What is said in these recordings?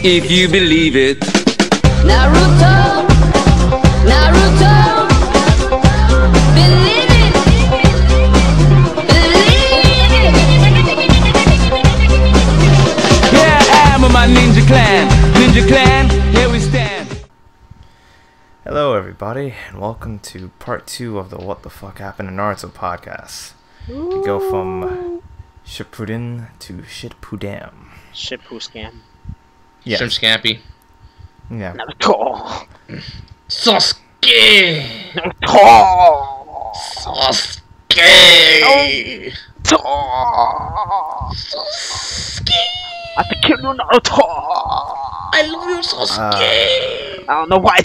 if you believe it. Naruto, Naruto, believe it, believe it. Here I am with my ninja clan, here we stand. Hello everybody, and welcome to part 2 of the What the Fuck Happened in Naruto podcast. We go from Shippuden to Shitpouden. Shippuden. Yes. Shrimp Scampi. Yeah. Naruto. Sasuke! Naruto. Sasuke! Sasuke. I have to kill you, Naruto. I love you, Sasuke! I don't know why,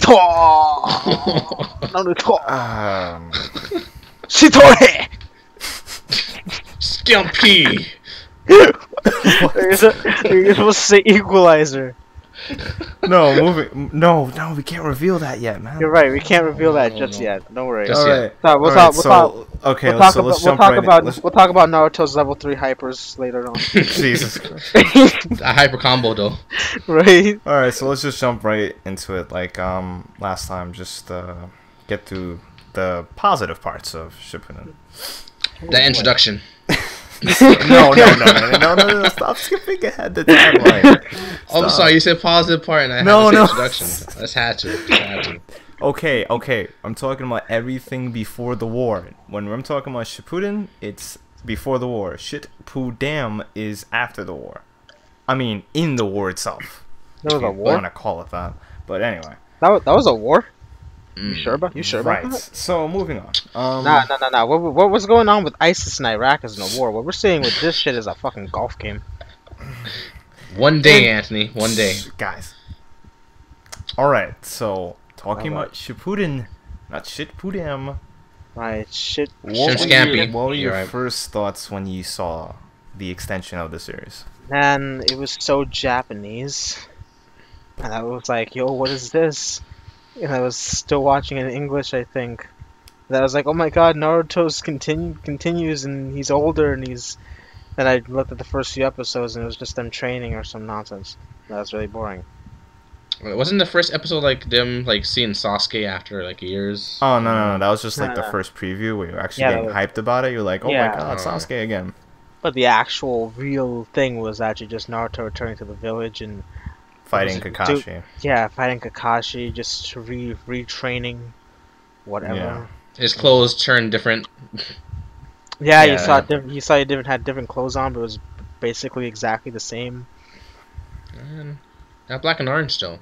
Naruto. Shitori. Scampi! You're supposed to say Equalizer. No, we can't reveal that yet, man. You're right. We can't reveal that just yet. Don't worry. Just Alright. So we'll Alright, talk. let's jump right in. We'll talk about Naruto's level 3 hypers later on. Jesus Christ. A hyper combo though. Right. Alright, so let's just jump right into it like last time, just get through the positive parts of Shippuden. The introduction. No, stop skipping ahead the timeline. Oh, I'm sorry, you said positive part and I had to say introduction. Let's had to. Okay, I'm talking about everything before the war. When I'm talking about Shippuden, it's before the war. Shippuden is after the war. I mean, in the war itself. There was a I war? want to call it that. But anyway. That was a war? You sure about Right. that? So, moving on. Nah. What was going on with ISIS in Iraq isn't a war. What we're seeing with this shit is a fucking golf game. One day, Anthony. One day. Guys. Alright, so, talking about Shippuden, not Shippuden. Right, shit. Shrimp Scampi. What were your You're right. first thoughts when you saw the extension of the series? Man, it was so Japanese. And I was like, yo, what is this? And I was still watching it in English, I think. And I was like, oh my god, Naruto's continues and he's older and he's... Then I looked at the first few episodes and it was just them training or some nonsense. That was really boring. Wasn't the first episode like them like seeing Sasuke after like years? Oh, no. That was just like the No. first preview where you're actually Yeah, getting hyped about it. You're like, oh Yeah. my god, Sasuke again. But the actual real thing was actually just Naruto returning to the village and... Fighting Kakashi. Yeah, fighting Kakashi, just retraining, whatever. Yeah. His clothes turned different. Yeah, Yeah. you saw he had different clothes on, but it was basically exactly the same. And that black and orange still.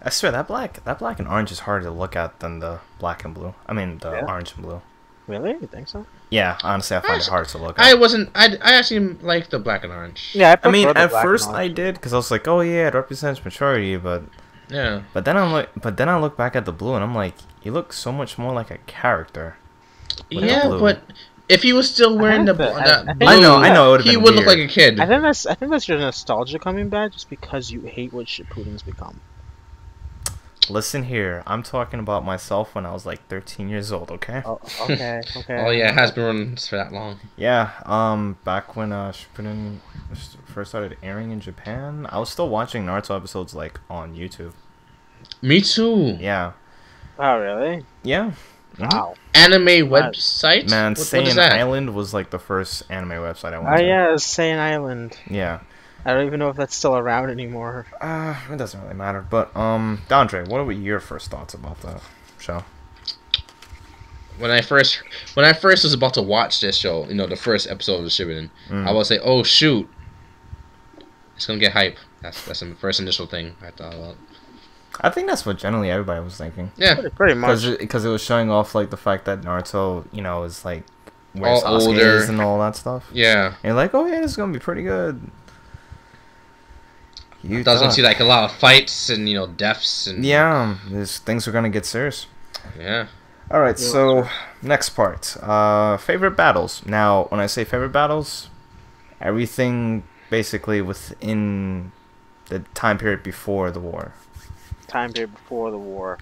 I swear, that black and orange is harder to look at than the black and blue. I mean, the Yeah. orange and blue. Really? You think so? Yeah, honestly, I find it hard to look I at. actually like the black and orange. Yeah, I mean, prefer the at black first and I orange. did, because I was like, oh yeah, it represents maturity, but Yeah. then I look back at the blue and I'm like, you look so much more like a character. with the Yeah, blue. but if he was still wearing the think that that- blue, I know, it would've he been would look weird. like a kid. I think that's your nostalgia coming back, just because you hate what Shippuden's become. Listen here, I'm talking about myself when I was like 13 years old, okay? Oh, okay. Oh yeah, it has been running for that long. Yeah, back when Shippuden first started airing in Japan, I was still watching Naruto episodes like on YouTube. Me too. Yeah. Oh, really? Yeah. Mhm. Wow. Anime website. Man, what is Saiyan that? Island was like the first anime website I went Oh to. yeah, it's Saiyan Island. Yeah. I don't even know if that's still around anymore. It doesn't really matter. But Dandre, what were your first thoughts about the show? When I first was about to watch this show, you know, the first episode of Shippuden, I was say, "Oh shoot, it's gonna get hype." That's the first initial thing I thought about. I think that's what generally everybody was thinking. Yeah, Pretty much. Because it was showing off like the fact that Naruto, you know, is like where All Sasuke older. is and all that stuff. yeah. And you're like, oh yeah, this is gonna be pretty good. I was gonna see like a lot of fights and deaths and things are gonna get serious. yeah. All right, so next part, favorite battles. Now, when I say favorite battles, everything basically within the time period before the war. Time period before the war.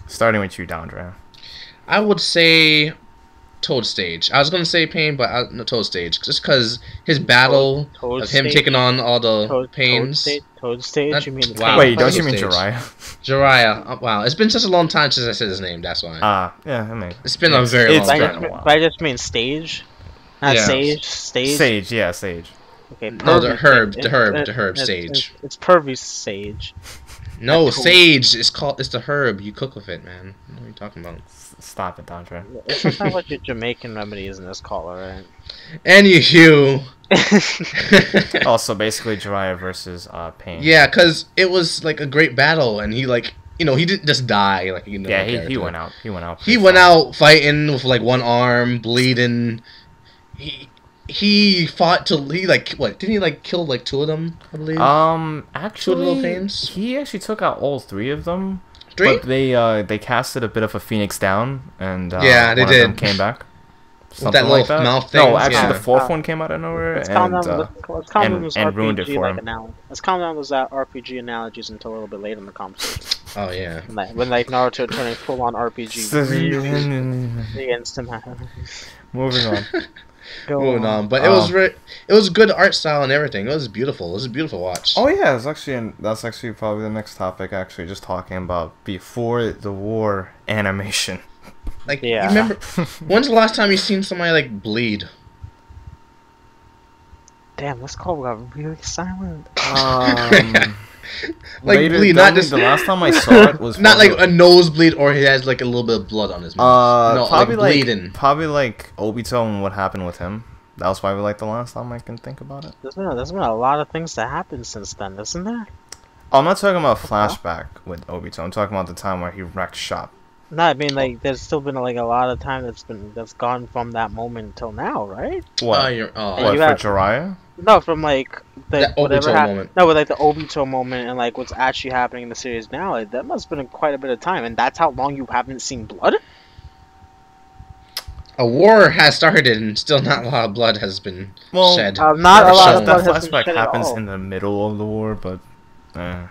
Starting with you, Dandre. I would say Toad stage. I was gonna say Pain, but no, Toad stage. Just because his battle Toad of him stage? taking on all the Pains. Toad stage? Not- You mean wow. Wait, don't Toad you mean stage. Jiraiya? Jiraiya. Oh, wow, it's been such a long time since I said his name. That's why. Yeah, I mean, It's been a very it's long been time. a while. But I just mean stage? Not Yeah. sage? Stage? Sage, yeah, Sage. Okay, No, the pervy herb, sage. the herb, It's- the herb it's- sage. It's pervy sage. No, Toad. sage. It's the herb. You cook with it, man. What are you talking about? Stop it, Dante. It's not what your Jamaican remedies in this call, alright? Anywho. Also, basically, Jiraiya versus Pain. Yeah, because it was like a great battle, and he like he didn't just die like Yeah, he went out. He went out. He went out fighting with like one arm, bleeding. He fought till he like what? Didn't he like kill like two of them? I believe. Two little Actually, Pains? he actually took out all three of them. Three? But they casted a bit of a Phoenix down, and Yeah, they one of them did. came back. With Something that like little mouth No, thing, actually, yeah. the fourth one came out of nowhere, Let's calm and down. Let's calm down those and ruined it RPG for like him. analogies. Let's calm down those RPG analogies until a little bit later in the conversation. Oh yeah. When like Naruto turning full on RPG against him. Moving on. Go Moving on, but Oh. it was good art style and everything. It was beautiful. It was a beautiful watch. Oh yeah, that's actually probably the next topic. Actually, just talking about before the war animation. Like, Yeah. you remember, when's the last time you seen somebody like bleed? Damn, this call got really silent. Like later, bleed, the not only- just the last time I saw it was not like probably- a nosebleed or he has like a little bit of blood on his mouth. No, probably like bleeding. probably like Obito and what happened with him. That was probably like the last time I can think about it. There's been a lot of things that happened since then, isn't there? Oh, I'm not talking about flashback with Obito. I'm talking about the time where he wrecked shop. No, I mean like there's still been like a lot of time that's gone from that moment till now, right? What? You're, What you for got- Jiraiya? No, from like the That whatever Obito happened. moment. No, with like the Obito moment and like what's actually happening in the series now. Like, that must have been quite a bit of time, and that's how long you haven't seen blood. A war has started and still not a lot of blood has been Well, shed. Not Or a lot shown. of blood has been flashback shed at happens all. in the middle of the war, but it's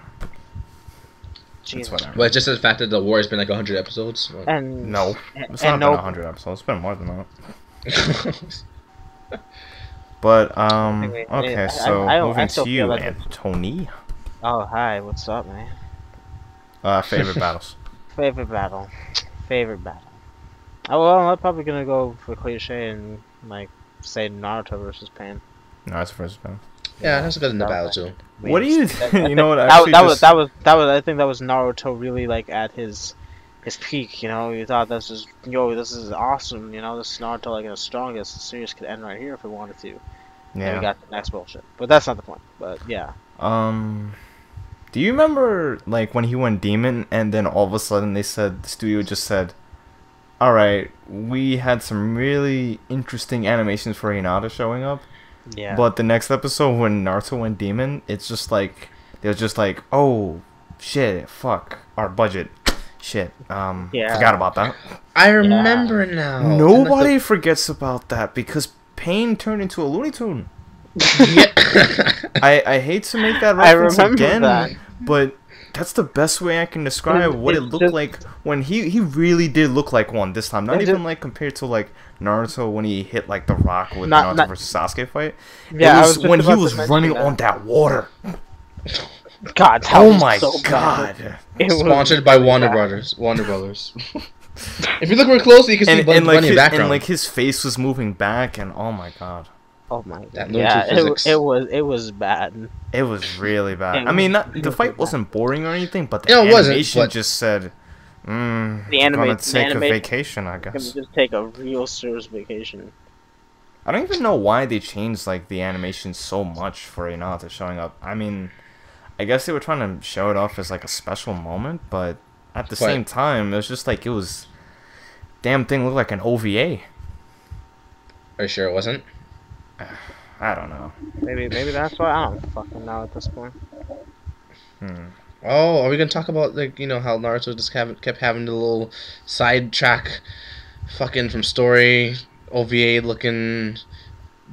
Jesus. whatever. But just the fact that the war has been like 100 episodes. Well, And No, it's and not been no- 100 episodes. It's been more than that. But Anyway, okay, I- so I moving still to feel you, like Anthony. Oh hi, what's up, man? Favorite battles. Favorite battle. Oh well, I'm probably gonna go for cliche and like say Naruto versus Pain. No, that's the first battle. yeah, that's good in the That battle was- too. What do you? That- You know what? That, Actually, that just, was I think that was Naruto really like at his peak. You know, you thought this is awesome. You know, this is Naruto like at his strongest. The series could end right here if we wanted to. And we yeah. got the next bullshit, but that's not the point. But yeah, Do you remember like when he went demon and then all of a sudden they said the studio just said, "All right, we had some really interesting animations for Hinata showing up." yeah. But the next episode when Naruto went demon, it's just like they're just like, "Oh shit, fuck our budget, shit." Yeah. Forgot about that. I remember now. Nobody forgets about that because Pain turned into a Looney Tune. Yeah. I hate to make that I reference remember again, that. but that's the best way I can describe what it It's looked just- like when he really did look like one this time. Not It's even just- like compared to like Naruto when he hit like the rock with Not- Naruto not- versus Sasuke fight. Yeah, it I was, was just when he about to was mention running that. on that water. God, that Oh was my so bad. god! It was Sponsored by really Warner bad. Brothers. Warner Brothers. If you look real closely, you can see And, Bugs and like Bunny in his, the background. and like his face was moving back, and oh my god, Oh my That god. Looney Yeah, Tunes physics. it was bad. it was really bad. It I mean, was not, really the fight bad. wasn't boring or anything, but the No, it wasn't, animation but- just said, The gonna take a animation- vacation, I Can guess." we just take a real serious vacation? I don't even know why they changed like the animation so much for Hinata showing up. I mean, I guess they were trying to show it off as like a special moment, but at the But- same time, it was just like it was. Damn thing looked like an OVA. Are you sure it wasn't? I don't know. Maybe that's why I don't fucking know at this point. Oh, are we gonna talk about like how Naruto just kept having the little sidetrack, fucking from story OVA looking,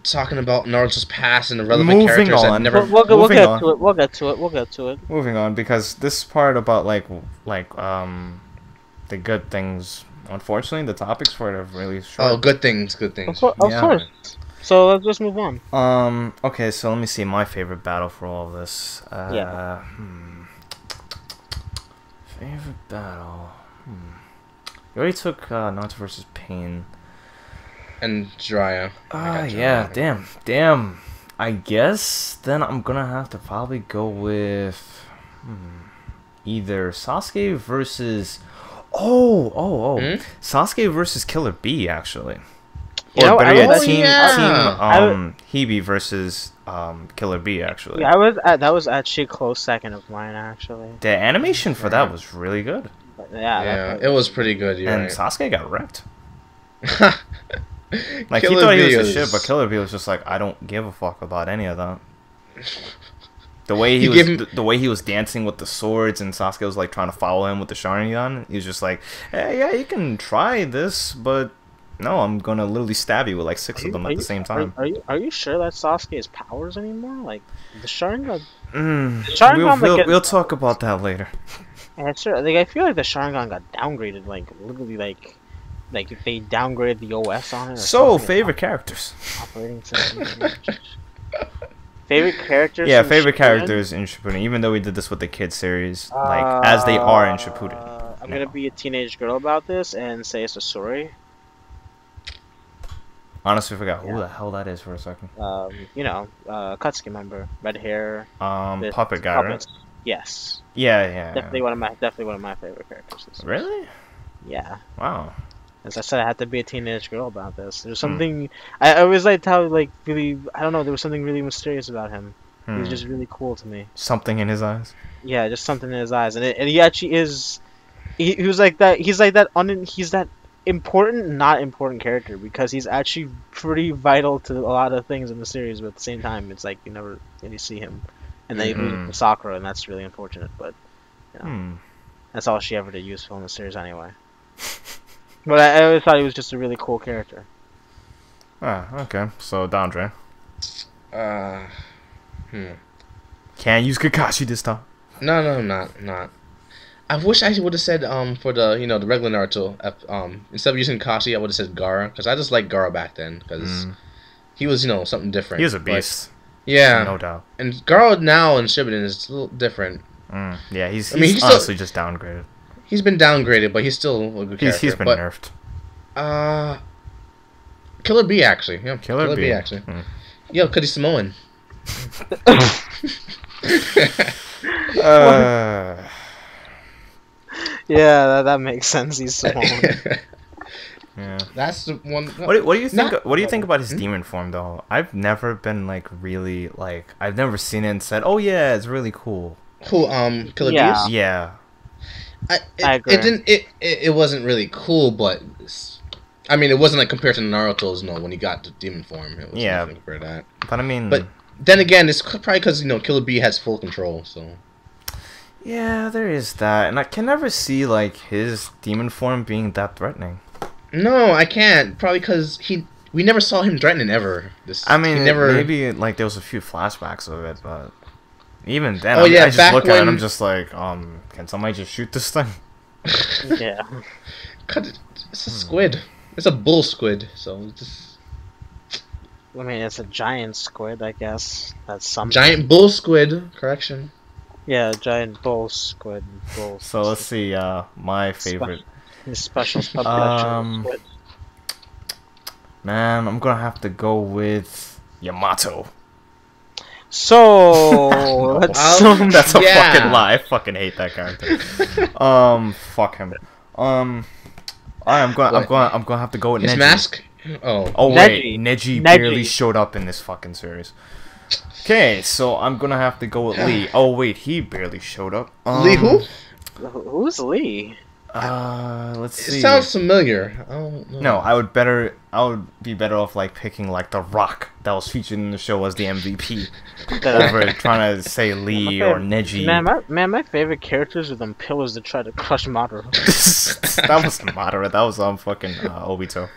talking about Naruto's past and the relevant Moving characters that on. never. We'll Moving get on. to it. We'll get to it. Moving on, because this part about like the good things Unfortunately, the topics for it are really short. Oh, good things, good things. Of Yeah. course. So let's just move on. Okay, so let me see my favorite battle for all of this. Yeah. Favorite battle. You already took Naruto versus Pain. And Jiraiya. Yeah, damn. I guess then I'm gonna have to probably go with either Sasuke versus Sasuke versus Killer B actually. You know, better I yet, was- team yeah. Hebe versus Killer B actually. Yeah, that was actually a close second of mine actually. The animation for that was really good. But yeah, Yeah, it was pretty good. You're And right. Sasuke got wrecked. Like Killer he thought he B was the shit, but Killer B was just like, I don't give a fuck about any of that. The way the way he was dancing with the swords, and Sasuke was like trying to follow him with the Sharingan. He was just like, hey, yeah, you can try this, but no, I'm gonna literally stab you with like six of them at the same time. Are you sure that Sasuke has powers anymore? Like the Sharingan. Sharingan We'll talk about that later. Yeah, sure. Like I feel like the Sharingan got downgraded. Like literally, like if they downgraded the OS on it. Or So something, favorite characters. operating system. Favorite characters. Yeah, from favorite Shippuden? characters in Shippuden. Even though we did this with the kids series, like as they are in Shippuden. I'm gonna be a teenage girl about this and say it's a Suri. Honestly, I forgot who the hell that is for a second. Katsuki member, red hair. this Puppet guy, right? Yes. Yeah. Definitely one of my favorite characters. This year. Really? Yeah. Wow. As I said, I had to be a teenage girl about this. There's something I always liked how really I don't know, there was something really mysterious about him. He was just really cool to me. Something in his eyes. Yeah, just something in his eyes, and he actually is. He was like that. He's like that. He's that important, not important character because he's actually pretty vital to a lot of things in the series. But at the same time, it's like you never really see him, and then you lose to Sakura, and that's really unfortunate. But that's all she ever did useful in the series anyway. But I always thought he was just a really cool character. Okay. So, Dandre. Can't use Kakashi this time. No, I'm not. I wish I would have said for the the regular Naruto instead of using Kashi, I would have said Gaara because I just liked Gaara back then because he was something different. He was a beast. Yeah, No doubt. And Gaara now in Shippuden is a little different. Yeah, he's he's honestly just downgraded. He's been downgraded, but he's still a good character. He's been nerfed. Killer B actually. Yeah, Killer B actually. Yo, because he's Samoan. Yeah, that makes sense. He's Samoan. Yeah. That's the one. What do you think? What do you think about his demon form, though? I've never been really I've never seen it and said, "Oh yeah, it's really cool." Cool. Killer Yeah. Bees. Yeah. I agree. It wasn't really cool, but I mean, it wasn't like compared to Naruto's. When he got the demon form, it was nothing compared to that. But I mean, but then again, it's probably because Killer B has full control. So yeah, there is that, and I can never see his demon form being that threatening. No, I can't. Probably because we never saw him threatening ever. I mean, maybe there was a few flashbacks of it, but even then, I just look at it and I'm just like, can somebody just shoot this thing? Yeah. It's a squid. It's a bull squid, so it's just... I mean, it's a giant squid, I guess. That's something. Giant bull squid. Correction. Yeah, giant bull squid. So let's see. My favorite. His special subsection squid. Man, I'm gonna have to go with Yamato. So That's a fucking lie. I fucking hate that character. Fuck him. I'm gonna have to go with His Neji. mask. Oh wait, Neji barely showed up in this fucking series. Okay, so I'm gonna have to go with Lee. Oh wait, he barely showed up. Lee who? Who's Lee? Let's see. It sounds familiar. Oh no. No, I would be better off picking The Rock that was featured in the show as the MVP over trying to say Lee or Neji. My favorite characters are them pillars that try to crush Madara. That wasn't Madara. That was fucking Obito.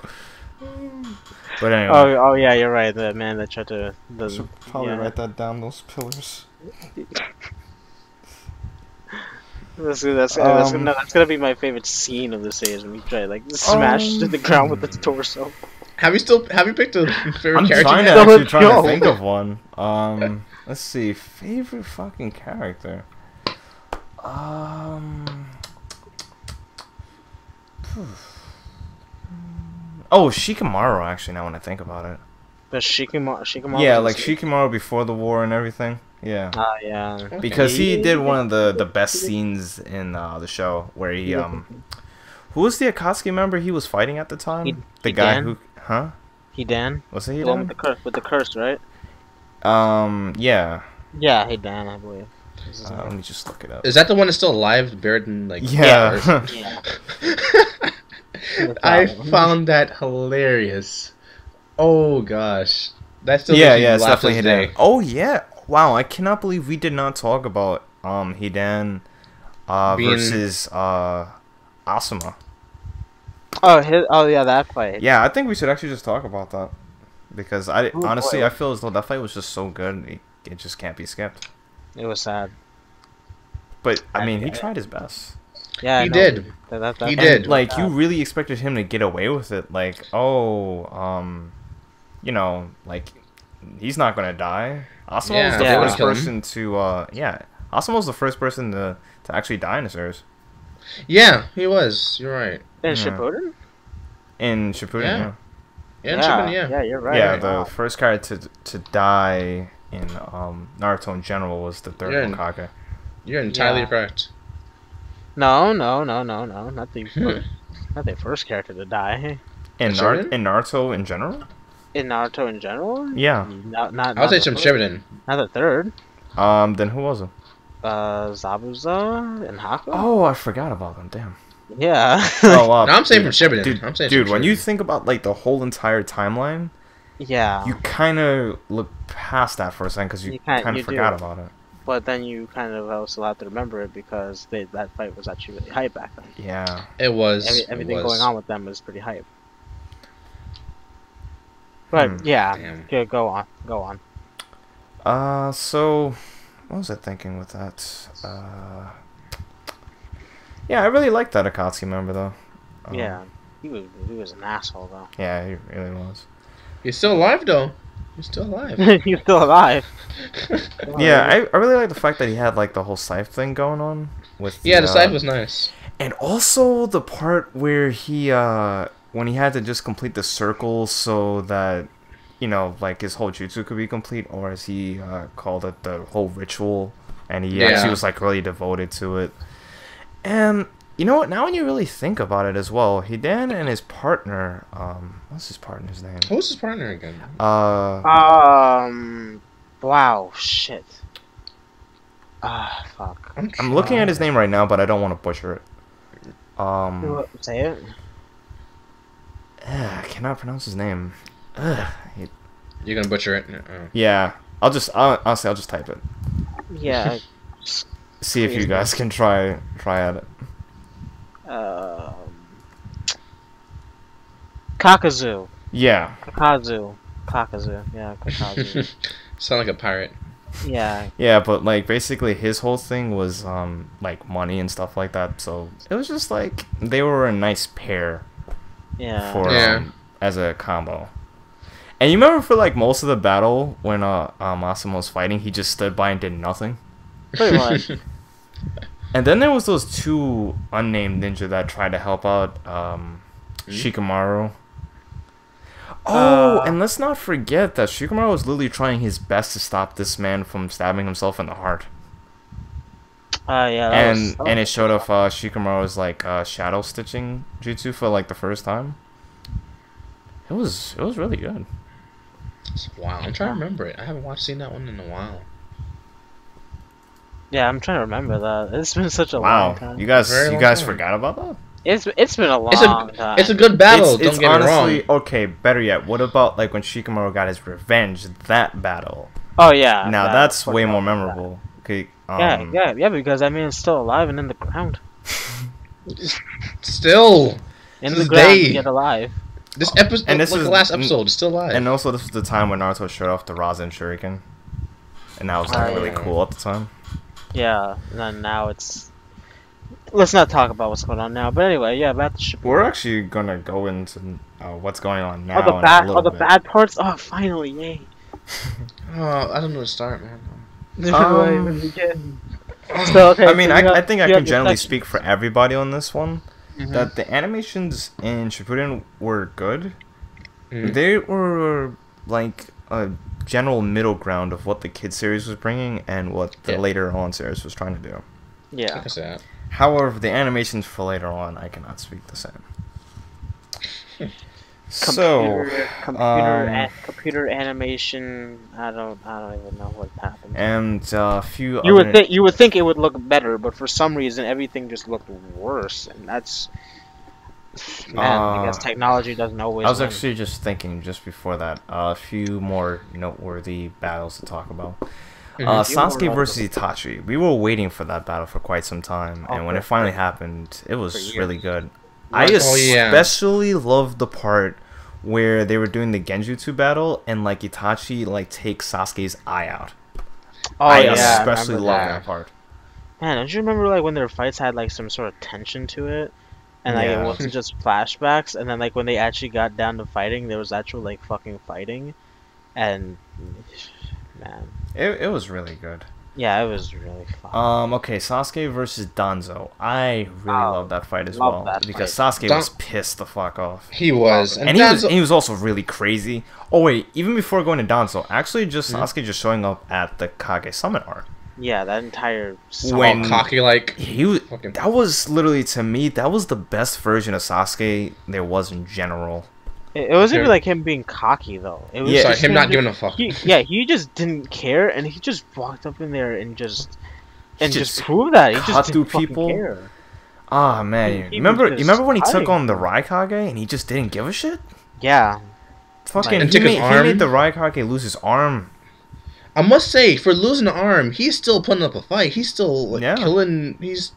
But anyway. Oh yeah, you're right. The man that tried to. Should probably write that down. Those pillars. That's gonna be my favorite scene of the series when he try like smash to the ground with his torso. Have you picked a favorite I'm character trying yet? to actually Let's trying go. to think of one. Let's see, favorite fucking character. Oh, Shikamaru. Actually, now when I think about it. The Shikamaru. Yeah, like Shikamaru before the war and everything. Yeah. Ah, yeah. Because he did one of the best scenes in the show where he who was the Akatsuki member he was fighting at the time? The guy Hidan? who Hidan. was it The one Hidan? with the curse, right? Yeah. Yeah, Hidan, I believe. This is Let me just look it up. Is that the one that's still alive, buried in like? Yeah. yeah. I found that hilarious. Oh gosh, that still Yeah, makes me yeah, it's laugh to definitely this Hidan. day. Oh yeah. Wow, I cannot believe we did not talk about Hidan Being- versus Asuma. Oh yeah, that fight. Yeah, I think we should actually just talk about that. Because honestly, boy. I feel as though that fight was just so good, it just can't be skipped. It was sad. But I mean, he tried his best. Yeah, He no, did. That, He And, did. like, you really expected him to get away with it. Like, you know, like, he's not gonna die. Asuma Yeah, was the yeah. first kill him. person to, Asuma was the first person to actually die in the series. Yeah, he was. You're right. In Yeah. Shippuden? In Shippuden, Yeah. yeah. Yeah, Shippuden, yeah. Yeah, you're right. Yeah, right. the first character to die in Naruto in general was the third Yeah. Hokage. You're entirely Yeah. correct. No. Not the first, not the first character to die. In Shippuden? Naruto in general? In Naruto in general? Yeah. Not I would say the some first- Shippuden. Not the third. Then who was it? Zabuza and Haku? Oh, I forgot about them. Damn. Yeah. Oh, No, I'm saying dude, from Shippuden. Dude, I'm saying dude from when you Shippuden. think about like the whole entire timeline, yeah. you kind of look past that for a second because you You kinda- kind you of forgot do. about it. But then you kind of also have to remember it because that fight was actually really hype back then. Yeah. It was. Everything it was. going on with them was pretty hype. But yeah, Damn. go on. So, what was I thinking with that? Yeah, I really liked that Akatsuki member though. Yeah, he was an asshole though. Yeah, he really was. He's still alive though. He's still alive. He's still alive. Yeah, I really like the fact that he had like the whole scythe thing going on with. Yeah, the scythe was nice. And also the part where he when he had to just complete the circle so that, you know, like his whole jutsu could be complete, or as he called it, the whole ritual, and he actually was like really devoted to it. And you know what, now when you really think about it as well, Hidan and his partner, what's his partner's name? Who's his partner again? Wow, shit. Ah, fuck. I'm looking at his name right now, but I don't want to butcher it. Say it. I cannot pronounce his name. You're gonna butcher it. Yeah, honestly, I'll just type it. Yeah. See if you guys can try at it. Kakazu. Yeah, Kakazu. Yeah, Kakazu. Sound like a pirate. Yeah. yeah, but like basically his whole thing was like money and stuff like that. So it was just like they were a nice pair Yeah. for Yeah. As a combo. And you remember for like most of the battle when Asuma was fighting, he just stood by and did nothing. Pretty much. And then there was those two unnamed ninja that tried to help out Shikamaru. Oh, and let's not forget that Shikamaru was literally trying his best to stop this man from stabbing himself in the heart. Yeah. And it showed off Shikamaru's like shadow stitching jutsu for like the first time. It was really good. Wow, I'm trying to remember it. I haven't seen that one in a while. Yeah, I'm trying to remember that. It's been such a Wow, long time. you guys Very long time. forgot about that? It's been a long time. It's a good battle. It's don't get me honestly wrong. okay. Better yet, what about like when Shikamaru got his revenge? That battle. Oh yeah. Now that- that's fuck way that, more that. memorable. Okay. Yeah, because I mean it's still alive and in the ground. Still, In To the this ground, day. yet alive. this episode, And this like is- the last episode, is still alive. And also, this was the time when Naruto showed off the Rasen Shuriken, and that was like really Oh. cool at the time. Yeah, and then now it's Let's not talk about what's going on now. But anyway, yeah, back to Shippuden. We're actually gonna go into what's going on now. Oh, the in bad, a little bit. bad parts. Oh, finally, yay! Oh, I don't know where to start, man. So, okay, I mean, so I think I you can have your generally section. speak for everybody on this one. Mhm. That the animations in Shippuden were good. Mhm. They were like a general middle ground of what the kid series was bringing and what the Yeah. later on series was trying to do. I Yeah. can say that. However, the animations for later on, I cannot speak the same. So, Computer animation. I don't even know what happened. and a few You other... would think it would look better, but for some reason everything just looked worse, and that's man. I guess technology doesn't always. I was win. actually just thinking just before that, a few more noteworthy battles to talk about. few more Sasuke versus Itachi. We were waiting for that battle for quite some time, and when it finally happened, it was years. really good. I Oh, yeah. especially loved the part where they were doing the Genjutsu battle, and like Itachi like takes Sasuke's eye out. Oh I yeah, especially remember love that. that part. Man, don't you remember like when their fights had like some sort of tension to it, and like Yeah. it wasn't just flashbacks, and then like when they actually got down to fighting, there was actual like fucking fighting, and man, It was really good. yeah, it was really fun. Okay, Sasuke versus Danzo. I really love that fight as love well that because fight. Sasuke was pissed the fuck off. He was, And he was also really crazy. Oh wait, even before going to Danzo, actually just Sasuke just showing up at the Kage Summit arc. Yeah, that entire When- all cocky like. He was, Fucking- that was literally, to me, that was the best version of Sasuke there was in general. it wasn't even Okay. like him being cocky though. It was Yeah. Sorry, just him not giving a fuck. he just didn't care, and he just walked up in there and just just proved that he cut just through didn't fucking people. care. Ah man, He remember was you remember when he just took hiding. on the Raikage and he just didn't give a shit? Yeah, Fucking And he took his made arm? the Raikage lose his arm. I must say, for losing an arm, he's still putting up a fight. He's still like, Yeah. killing. He's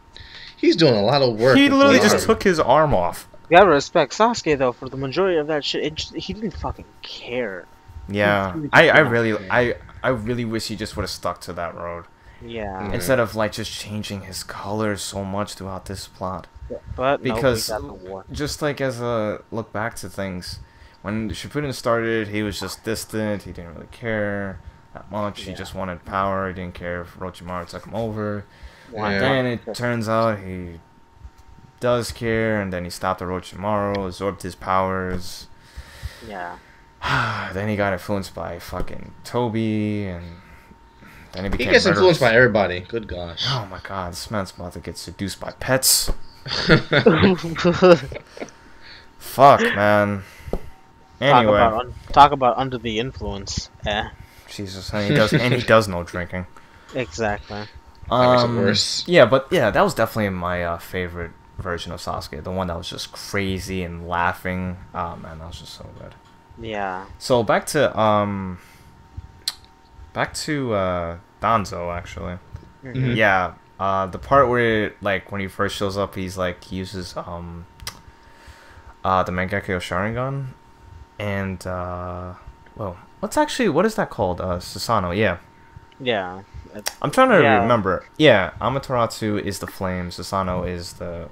doing a lot of work. He with literally the just arm. took his arm off. you gotta respect Sasuke though for the majority of that shit. He didn't fucking care. Yeah, really I did not really care. I really wish he just would have stuck to that road Yeah, Mm. instead of like just changing his colors so much throughout this plot. but Because no, we got the war. just like as a look back to things, when Shippuden started, he was just distant. He didn't really care that much. He just wanted power. He didn't care if Orochimaru took him over. Yeah. Then it turns out he does care, and then he stopped Orochimaru, absorbed his powers. Yeah, Then he got influenced by fucking Toby, and then he He became gets influenced by murderous. everybody. Good gosh. Oh my god, this man's about to get seduced by pets. Fuck, man. Anyway, talk about under the influence. Yeah, Jesus, and he does no drinking. exactly. That makes it worse. Yeah, but yeah, that was definitely my favorite version of Sasuke. The one that was just crazy and laughing. Oh man, that was just so good. Yeah, So back to Danzo actually. Mhm. Yeah, the part where like when he first shows up, he's like he uses the Mangekyo Sharingan, and well, what is that called? Susanoo. Yeah, yeah. I'm trying to Yeah. remember. Yeah, Amaterasu is the flame. Susanoo is the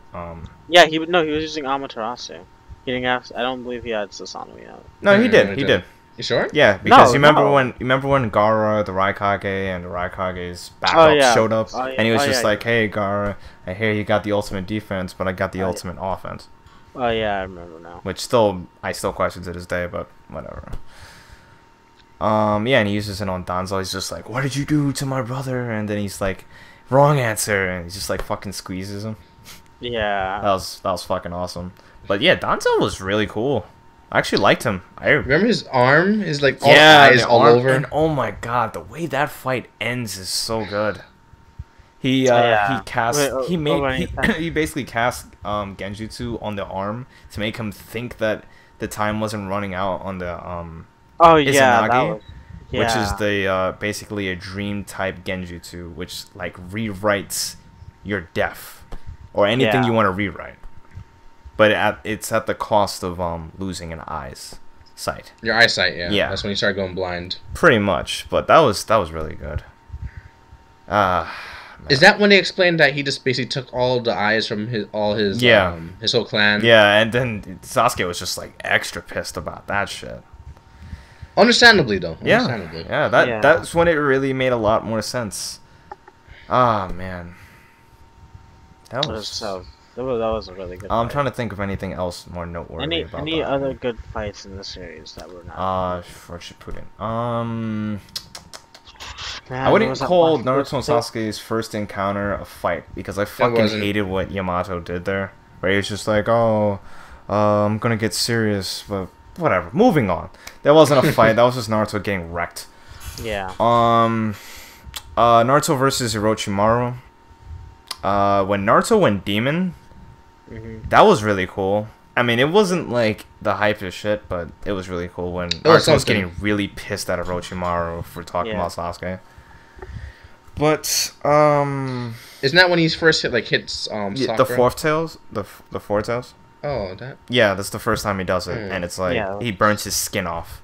Yeah, he was using Amaterasu. He didn't have. I don't believe he had Susanoo yet. No, he Yeah, did. he He did. did. You sure? Yeah, because No, you remember no. when Gaara, the Raikage, and the Raikage's backup yeah. showed up, Oh, yeah. and he was Oh, just yeah. like, "Hey, Gaara, I hear you got the ultimate defense, but I got the Oh, yeah. ultimate offense." Oh yeah, I remember now. Which I still question to this day, but whatever. Yeah, and he uses it on Danzo. He's just like, "What did you do to my brother?" And then he's like, "Wrong answer," and he just like fucking squeezes him. Yeah. That was fucking awesome. But yeah, Danzo was really cool. I actually liked him. Remember his arm is like all Yeah, eyes the all arm- over. And oh my god, the way that fight ends is so good. He Yeah. he cast Wait, he made when he, he- he basically cast Genjutsu on the arm to make him think that the time wasn't running out on the Oh yeah, that Izanagi, was. which is Yeah. the basically a dream type Genjutsu, which like rewrites your death or anything Yeah. you want to rewrite. But it's at the cost of losing an eye's sight. Your eyesight, yeah. Yeah. That's when you start going blind. Pretty much, but that was really good. Is that when they explained that he just basically took all the eyes from his whole clan? Yeah, and then Sasuke was just like extra pissed about that shit. Understandably, though. Yeah, Understandably. that's when it really made a lot more sense. Ah, man. That was a really good I'm fight. trying to think of anything else more noteworthy about Any that. other good fights in the series that were not? For Shippuden. Man, I there wouldn't was that call one Naruto and first- Sasuke's first encounter a fight because I fucking wasn't. hated what Yamato did there. Where he was just like, oh, I'm gonna get serious, but whatever. Moving on. That wasn't a fight. That was just Naruto getting wrecked. Yeah. Naruto versus Orochimaru. When Naruto went demon, that was really cool. I mean, it wasn't like the hypest shit, but it was really cool when Naruto was getting really pissed at Orochimaru for talking about Sasuke. But isn't that when he's first hits Sakura? the fourth tails, the four tails? Oh, that. Yeah, that's the first time he does it, and it's like he burns his skin off.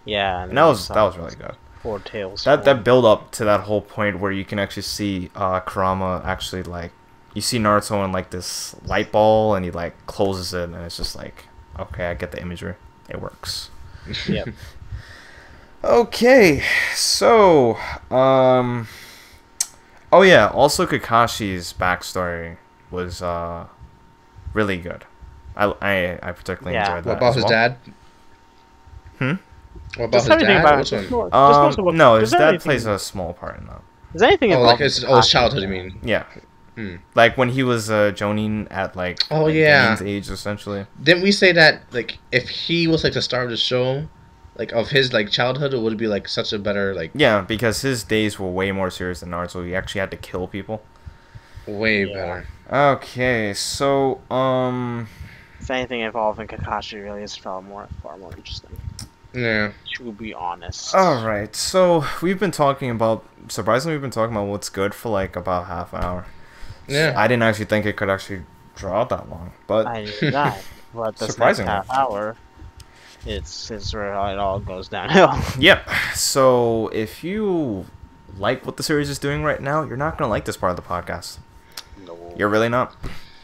Yeah. And that was really good. Four tails. That build up to that whole point where you can actually see Kurama actually like you see Naruto in like this light ball and he like closes it and it's just like okay, I get the imagery. It works. Yep. Okay, so oh yeah, also Kakashi's backstory was really good. I particularly enjoyed that. What about his dad? What about his dad? Which one? No, his dad plays a small part in that. Is anything like involved his with childhood, you mean? Yeah. Like when he was Jonin at like Jonin's age essentially. Didn't we say that like if he was like the star of the show, like of his like childhood, it would be like such a better like. Yeah, because his days were way more serious than Naruto. He actually had to kill people. Way better. Okay, so If anything involving Kakashi really is far more interesting. Yeah. To be honest. all right, so we've been talking about what's good for like about half an hour. Yeah. I didn't actually think it could actually draw out that long, but I knew that. But this next surprisingly. half hour, it's where it all goes downhill. Yep. So if you like what the series is doing right now, you're not gonna like this part of the podcast. No. You're really not.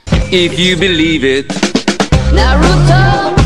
If you believe it. Naruto.